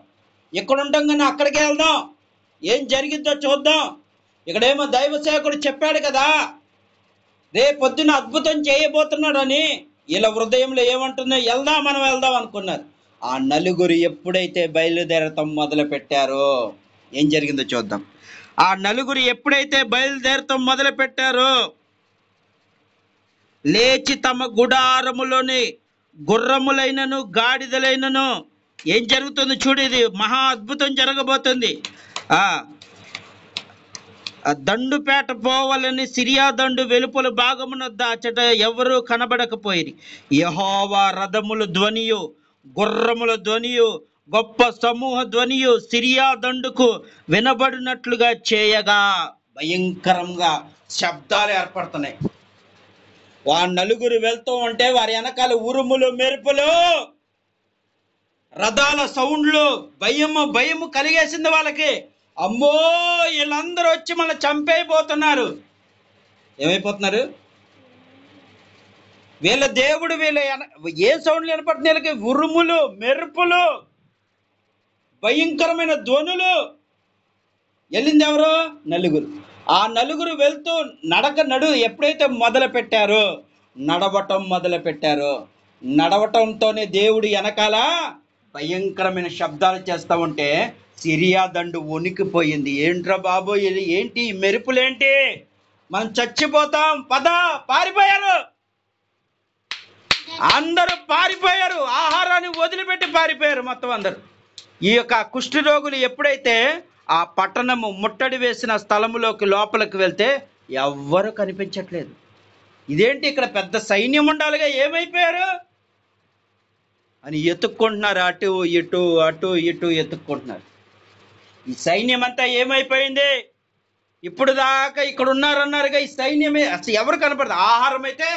ఇక్కడ ఉంటాం కానీ అక్కడికి వెళ్దాం, ఏం జరిగిద్దో చూద్దాం. ఇక్కడేమో దైవ సేవకుడు చెప్పాడు కదా రేపొద్దున అద్భుతం చేయబోతున్నాడు అని. వీళ్ళ హృదయంలో ఏమంటున్నా, మనం వెళ్దాం అనుకున్నారు. ఆ నలుగురు ఎప్పుడైతే బయలుదేరటం మొదలు పెట్టారో ఏం జరిగిందో చూద్దాం. ఆ నలుగురు ఎప్పుడైతే బయలుదేరటం మొదలు పెట్టారో లేచి తమ గుడారములోని గుర్రములైనను గాడిదలైనను ఏం జరుగుతుంది చూడు, ఇది మహా అద్భుతం జరగబోతుంది. ఆ ఆ దండుపేట పోవాలని సిరియా దండు వెలుపల భాగమునొద్ద అచ్చట ఎవరు కనబడకపోయిరి. యెహోవా రథముల ధ్వనియు గుర్రముల ధ్వనియు గొప్ప సమూహ ధ్వనియు సిరియా దండుకు వినబడినట్లుగా చేయగా భయంకరంగా శబ్దాలు ఏర్పడుతున్నాయి. వారు నలుగురు వెళ్తూ ఉంటే వారి వెనకాల ఉరుములు మెరుపులు రథాల సౌండ్లు భయము కలిగేసింది వాళ్ళకి. అమ్మో వీళ్ళందరూ వచ్చి మన చంపైపోతున్నారు. ఏమైపోతున్నారు? వీళ్ళ దేవుడు ఏ సౌండ్లు వినపడుతున్నాయి వీళ్ళకి? ఉరుములు మెరుపులు భయంకరమైన ధ్వనులు. వెళ్ళింది ఎవరు? నలుగురు. ఆ నలుగురు వెళ్తూ ఎప్పుడైతే మొదలు పెట్టారో నడవటంతోనే దేవుడు వెనకాల భయంకరమైన శబ్దాలు చేస్తా ఉంటే సిరియా దండు వణికిపోయింది. ఏంట్రా బాబు ఏంటి మెరుపులేంటి, మనం చచ్చిపోతాం, పారిపోయారు. అందరూ పారిపోయారు, ఆహారాన్ని వదిలిపెట్టి పారిపోయారు మొత్తం అందరు. ఈ యొక్క కుష్ఠరోగులు ఎప్పుడైతే ఆ పట్టణము ముట్టడి వేసిన స్థలములోకి లోపలికి వెళ్తే ఎవ్వరూ కనిపించట్లేదు. ఇదేంటి ఇక్కడ పెద్ద సైన్యం ఉండాలిగా, ఏమైపోయారు అని ఎత్తుక్కుంటున్నారు. అటు ఇటు ఎత్తుక్కుంటున్నారు. ఈ సైన్యం అంతా ఏమైపోయింది? ఇప్పుడు దాకా ఇక్కడ ఉన్నారన్నారుగా, ఈ సైన్యమే అసలు ఎవరు కనపడదు. ఆహారం అయితే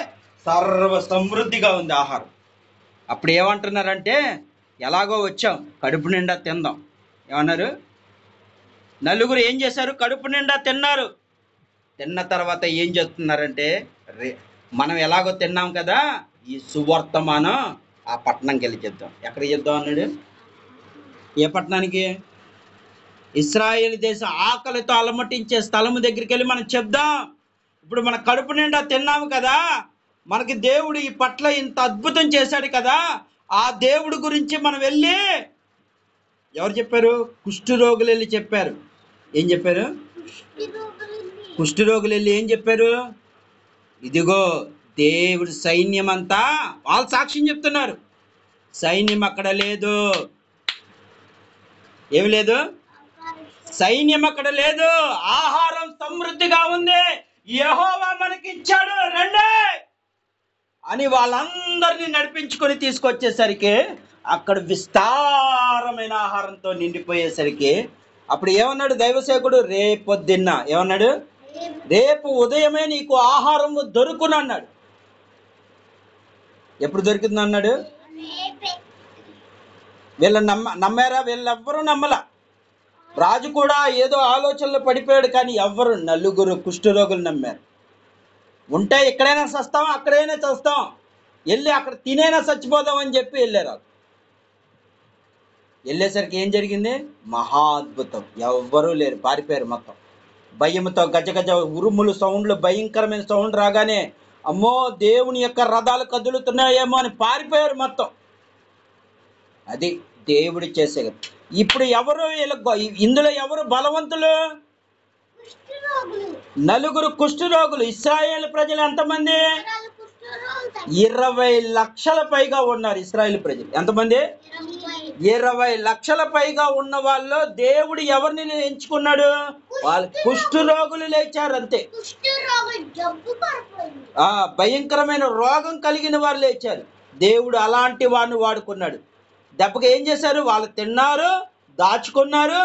సర్వ సమృద్ధిగా ఉంది ఆహారం. అప్పుడు ఏమంటున్నారంటే, ఎలాగో వచ్చాం, కడుపు నిండా తిందాం. ఏమన్నారు? నలుగురు ఏం చేశారు? కడుపు నిండా తిన్నారు. తిన్న తర్వాత ఏం చేస్తున్నారంటే, మనం ఎలాగో తిన్నాం కదా, ఈ సువర్తమానం ఆ పట్టణంకి వెళ్ళి చెప్దాం. ఎక్కడికి చెప్దాం అన్నాడు? ఏ పట్టణానికి? ఇశ్రాయేలు దేశ ఆకలితో అలమటించే స్థలము దగ్గరికి వెళ్ళి మనం చెప్దాం. ఇప్పుడు మన కడుపు నిండా తిన్నాము కదా, మనకి దేవుడు ఈ పట్ల ఇంత అద్భుతం చేశాడు కదా, ఆ దేవుడి గురించి మనం వెళ్ళి, ఎవరు చెప్పారు? కుష్ఠరోగులు వెళ్ళి చెప్పారు. ఏం చెప్పారు? కుష్ఠరోగులు వెళ్ళి ఏం చెప్పారు? ఇదిగో దేవుడి సైన్యం అంతా, వాళ్ళు సాక్ష్యం చెప్తున్నారు, సైన్యం అక్కడ లేదు. ఏమి లేదు? సైన్యం అక్కడ లేదు, ఆహారం సమృద్ధిగా ఉంది, యెహోవా మనకి ఇచ్చాడు, రండి అని వాళ్ళందరినీ నడిపించుకొని తీసుకొచ్చేసరికి అక్కడ విస్తారమైన ఆహారంతో నిండిపోయేసరికి అప్పుడు ఏమన్నాడు దైవసేవకుడు? రేపొద్దున్న ఏమన్నాడు? రేపు ఉదయమే నీకు ఆహారము దొరుకును అన్నాడు. ఎప్పుడు దొరికింది అన్నాడు? వీళ్ళ నమ్మారా? వీళ్ళెవ్వరూ నమ్మలా. రాజు కూడా ఏదో ఆలోచనలో పడిపోయాడు, కానీ ఎవ్వరు, నలుగురు కుష్ఠరోగులు నమ్మారు. ఉంటే ఎక్కడైనా చస్తాం, అక్కడైనా చస్తాం, వెళ్ళి అక్కడ తినైనా చచ్చిపోదాం అని చెప్పి వెళ్ళారు. వెళ్ళేసరికి ఏం జరిగింది? మహా అద్భుతం. ఎవ్వరూ లేరు, పారిపోయారు మొత్తం. భయంతో గజగజ ఉరుములు సౌండ్లు, భయంకరమైన సౌండ్ రాగానే అమ్మో దేవుని యొక్క రథాలు కదులుతున్నాయేమో అని పారిపోయారు మొత్తం. అది దేవుడు చేసే. ఇప్పుడు ఎవరు ఇందులో ఎవరు బలవంతులు? నలుగురు కుష్ఠరోగులు. ఇశ్రాయేలు ప్రజలు ఎంతమంది? 20 లక్షల పైగా ఉన్నారు ఇశ్రాయేలు ప్రజలు. ఎంతమంది? 20 లక్షల పైగా ఉన్న వాళ్ళు దేవుడు ఎవరిని ఎంచుకున్నాడు? వాళ్ళు కుష్ఠరోగులు లేచారు అంతే. భయంకరమైన రోగం కలిగిన వారు లేచారు. దేవుడు అలాంటి వారిని వాడుకున్నాడు. దెబ్బకి ఏం చేశారు? వాళ్ళు తిన్నారు, దాచుకున్నారు,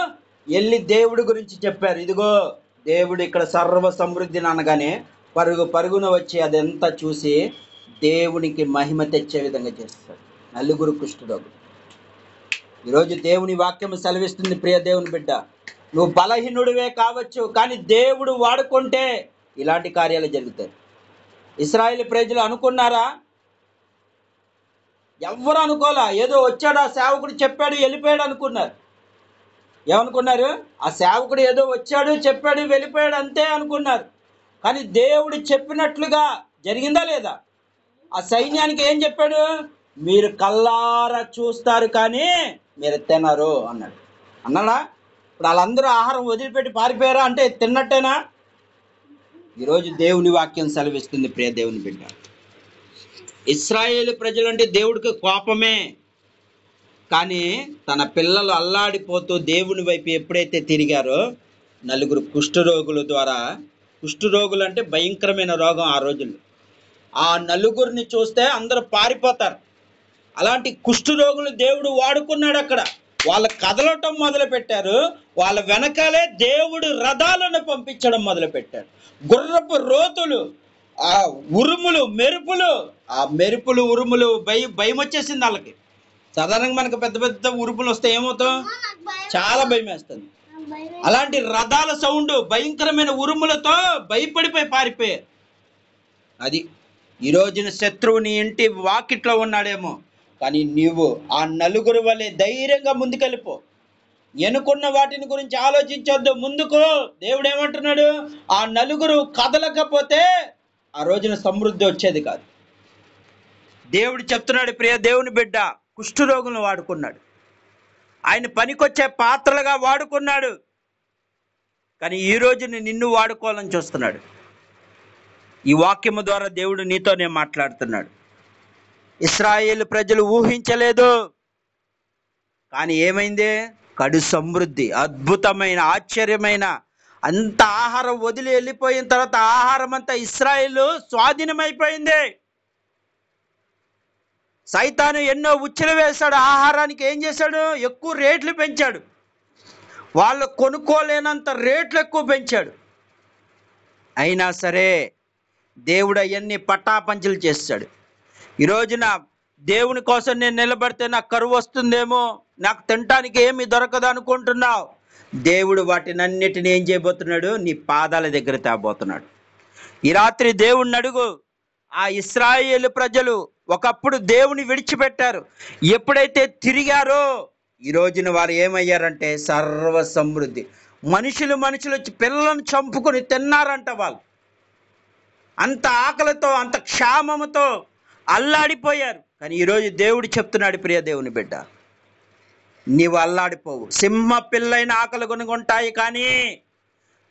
వెళ్ళి దేవుడి గురించి చెప్పారు. ఇదిగో దేవుడు ఇక్కడ సర్వ సమృద్ధిని అనగానే పరుగున వచ్చి అదంతా చూసి దేవునికి మహిమ తెచ్చే విధంగా చేస్తారు నలుగురు కుష్ఠరోగులు. ఈరోజు దేవుని వాక్యం సెలవిస్తుంది, ప్రియ దేవుని బిడ్డ, నువ్వు బలహీనుడివే కావచ్చు, కానీ దేవుడు వాడుకుంటే ఇలాంటి కార్యాలు జరుగుతాయి. ఇశ్రాయేలు ప్రజలు అనుకున్నారా? ఎవ్వరు అనుకోలా. ఏదో వచ్చాడు, ఆ సేవకుడు చెప్పాడు, వెళ్ళిపోయాడు అనుకున్నారు. ఏమనుకున్నారు? ఆ సేవకుడు ఏదో వచ్చాడు, చెప్పాడు, వెళ్ళిపోయాడు అంతే అనుకున్నారు. కానీ దేవుడు చెప్పినట్లుగా జరిగిందా లేదా? ఆ సైన్యానికి ఏం చెప్పాడు? మీరు కల్లారా చూస్తారు కానీ మీరు తినరు అన్నాడు. అన్నాడా? ఇప్పుడు వాళ్ళందరూ ఆహారం వదిలిపెట్టి పారిపోయారా అంటే తిన్నట్టేనా? ఈరోజు దేవుని వాక్యం సెలవిస్తుంది ప్రియ దేవుని బిడ్డ. ఇశ్రాయేలు ప్రజలంటే దేవుడికి కోపమే, కానీ తన పిల్లలు అల్లాడిపోతూ దేవుని వైపు ఎప్పుడైతే తిరిగారో నలుగురు కుష్ఠరోగుల ద్వారా, కుష్ఠరోగులు అంటే భయంకరమైన రోగం ఆ రోజుల్లో, ఆ నలుగురిని చూస్తే అందరూ పారిపోతారు. అలాంటి కుష్ఠరోగులు దేవుడు వాడుకున్నాడు. అక్కడ వాళ్ళు కదలటం మొదలు పెట్టారు. వాళ్ళ వెనకాలే దేవుడు రథాలను పంపించడం మొదలు పెట్టారు. గుర్రపు రోతులు, ఆ ఉరుములు, మెరుపులు, ఆ మెరుపులు ఉరుములు భయం వచ్చేసింది వాళ్ళకి. సాధారణంగా మనకు పెద్ద పెద్ద ఉరుములు వస్తే ఏమవుతాం? చాలా భయం వేస్తుంది. అలాంటి రథాల సౌండ్, భయంకరమైన ఉరుములతో భయపడిపోయి పారిపోయారు. అది ఈ రోజున శత్రువు నీ ఇంటి వాకిట్లో ఉన్నాడేమో, కానీ నీవు ఆ నలుగురు వల్లే ధైర్యంగా ముందుకెళ్ళిపో. ఎన్నుకున్న వాటిని గురించి ఆలోచించొద్దు, ముందుకు. దేవుడు ఏమంటున్నాడు? ఆ నలుగురు కదలకపోతే ఆ రోజున సమృద్ధి వచ్చేది కాదు. దేవుడు చెప్తున్నాడు, ప్రియ దేవుని బిడ్డ, కుష్ఠరోగులను వాడుకున్నాడు, ఆయన పనికొచ్చే పాత్రలుగా వాడుకున్నాడు. కానీ ఈ రోజుని నిన్ను వాడుకోవాలని చూస్తున్నాడు. ఈ వాక్యము ద్వారా దేవుడు నీతోనే మాట్లాడుతున్నాడు. ఇశ్రాయేలు ప్రజలు ఊహించలేదు, కానీ ఏమైంది? కడు సమృద్ధి, అద్భుతమైన, ఆశ్చర్యమైన, అంత ఆహారం వదిలి వెళ్ళిపోయిన తర్వాత ఆహారం అంతా ఇశ్రాయేలు స్వాధీనమైపోయింది. సైతాను ఎన్నో ఉచ్చులు వేశాడు ఆహారానికి. ఏం చేశాడు? ఎక్కువ రేట్లు పెంచాడు. వాళ్ళు కొనుక్కోలేనంత రేట్లు ఎక్కువ పెంచాడు. అయినా సరే దేవుడు అవన్నీ పటాపంచలు చేస్తాడు. ఈ రోజున దేవుని కోసం నేను నిలబడితే నాకు కరువు వస్తుందేమో, నాకు తినటానికి ఏమీ దొరకదు అనుకుంటున్నావు. దేవుడు వాటినన్నిటిని ఏం చేయబోతున్నాడు? నీ పాదాల దగ్గర తేబోతున్నాడు. ఈ రాత్రి దేవుణ్ణి అడుగు. ఆ ఇశ్రాయేలు ప్రజలు ఒకప్పుడు దేవుని విడిచిపెట్టారు. ఎప్పుడైతే తిరిగారో ఈ రోజున వారు ఏమయ్యారంటే సర్వ సమృద్ధి. మనుషులు వచ్చి పిల్లలను చంపుకొని తిన్నారంట. వాళ్ళు అంత ఆకలితో, అంత క్షామముతో అల్లాడిపోయారు. కానీ ఈరోజు దేవుడు చెప్తున్నాడు, ప్రియ దేవుని బిడ్డ, నీవు అల్లాడిపోవు. సింహ పిల్లైన ఆకలి కొనుగొంటాయి, కానీ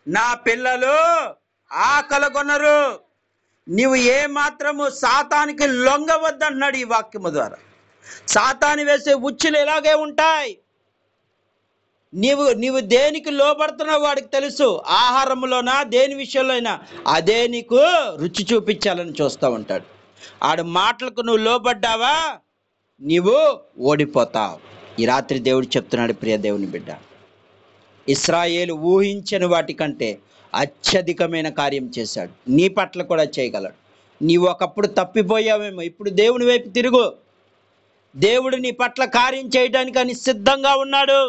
నా పిల్లలు ఆకలి కొనరు. నీవు ఏ మాత్రము సాతానికి లొంగవద్దన్నాడు ఈ వాక్యము ద్వారా. సాతాను వేసే ఉచ్చులు ఇలాగే ఉంటాయి. నీవు దేనికి లోబడుతున్నావు వాడికి తెలుసు. ఆహారంలోనా, దేని విషయంలో అయినా అదే నీకు రుచి చూపించాలని చూస్తూ ఉంటాడు. ఆడు మాటలకు నువ్వు లోబడ్డావా, నీవు ఓడిపోతావు. ఈ రాత్రి దేవుడు చెప్తున్నాడు, ప్రియ దేవుని బిడ్డ, ఇశ్రాయేలు ఊహించని వాటికంటే అత్యధికమైన కార్యం చేశాడు. నీ పట్ల కూడా చేయగలడు. నీవు ఒకప్పుడు తప్పిపోయావేమో, ఇప్పుడు దేవుని వైపు తిరుగు. దేవుడు నీ పట్ల కార్యం చేయడానికి అని సిద్ధంగా ఉన్నాడు.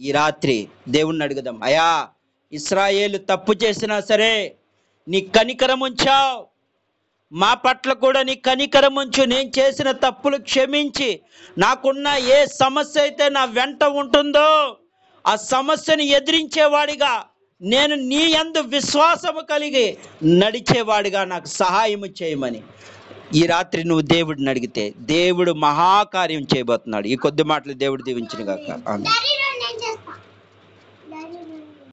ఈ రాత్రి దేవుణ్ణి అడుగుదాం. అయా, ఇశ్రాయేలు తప్పు చేసినా సరే నీ కనికరం ఉంచావు, మా పట్ల కూడా నీ కనికరం ఉంచు. నేను చేసిన తప్పులు క్షమించి, నాకున్న ఏ సమస్య అయితే నా వెంట ఉంటుందో ఆ సమస్యను ఎదిరించేవాడిగా, నేను నీ యందు విశ్వాసము కలిగి నడిచేవాడిగా నాకు సహాయము చేయమని ఈ రాత్రి నువ్వు దేవుడిని అడిగితే దేవుడు మహాకార్యం చేయబోతున్నాడు. ఈ కొద్ది మాటలు దేవుడు దీవించును గాక. ఆమేన్.